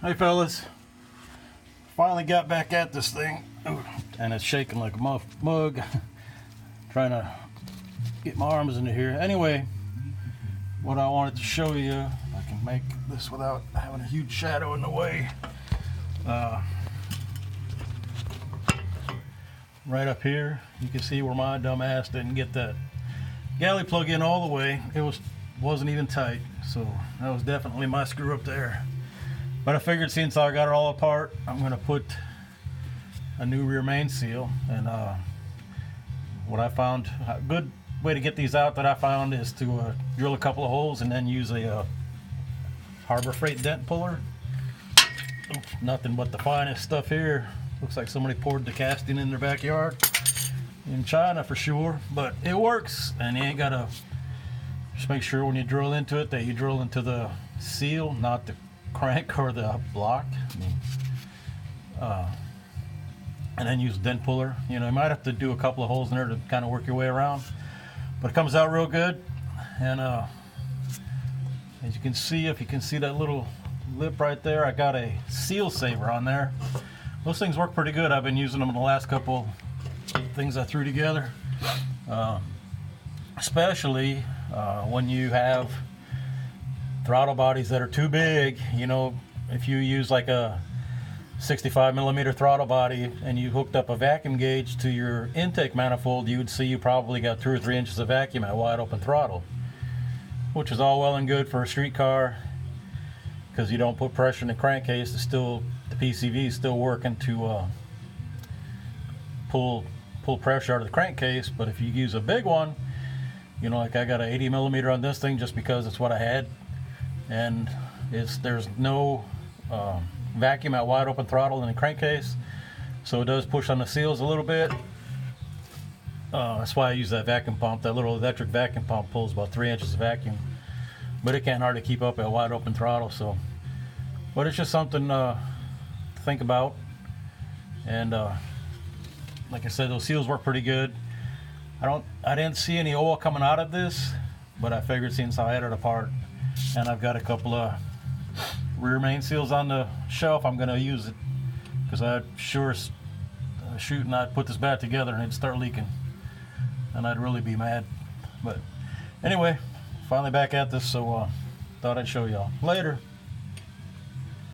Hey fellas, finally got back at this thing. Ooh, and it's shaking like a mug. Trying to get my arms into here. Anyway, what I wanted to show you, I can make this without having a huge shadow in the way. Right up here, you can see where my dumb ass didn't get that galley plug in all the way. It wasn't even tight, so that was definitely my screw up there. But I figured since I got it all apart, I'm gonna put a new rear main seal. And what I found, a good way to get these out that I found is to drill a couple of holes and then use a Harbor Freight dent puller. Oops, nothing but the finest stuff here. Looks like somebody poured the casting in their backyard in China for sure, but it works. And you ain't gotta, just make sure when you drill into it that you drill into the seal, not the crank or the block. And then use a dent puller. You know, you might have to do a couple of holes in there to kind of work your way around, but it comes out real good. And as you can see, if you can see that little lip right there, I got a seal saver on there. Those things work pretty good. I've been using them in the last couple things I threw together, especially when you have throttle bodies that are too big. You know, if you use like a 65 millimeter throttle body and you hooked up a vacuum gauge to your intake manifold, you would see you probably got 2 or 3 inches of vacuum at wide open throttle, which is all well and good for a street car because you don't put pressure in the crankcase. It's still, the PCV is still working to pull pressure out of the crankcase. But if you use a big one, you know, like I got an 80 millimeter on this thing just because it's what I had, and there's no vacuum at wide open throttle in the crankcase, so it does push on the seals a little bit. That's why I use that vacuum pump. That little electric vacuum pump pulls about 3 inches of vacuum, but it can't hardly keep up at wide open throttle. So, but it's just something to think about. And like I said, those seals work pretty good. I didn't see any oil coming out of this, but I figured since I had it apart and I've got a couple of rear main seals on the shelf, I'm going to use it, because I'd sure shoot and I'd put this back together and it'd start leaking, and I'd really be mad. But anyway, finally back at this, so thought I'd show y'all. Later.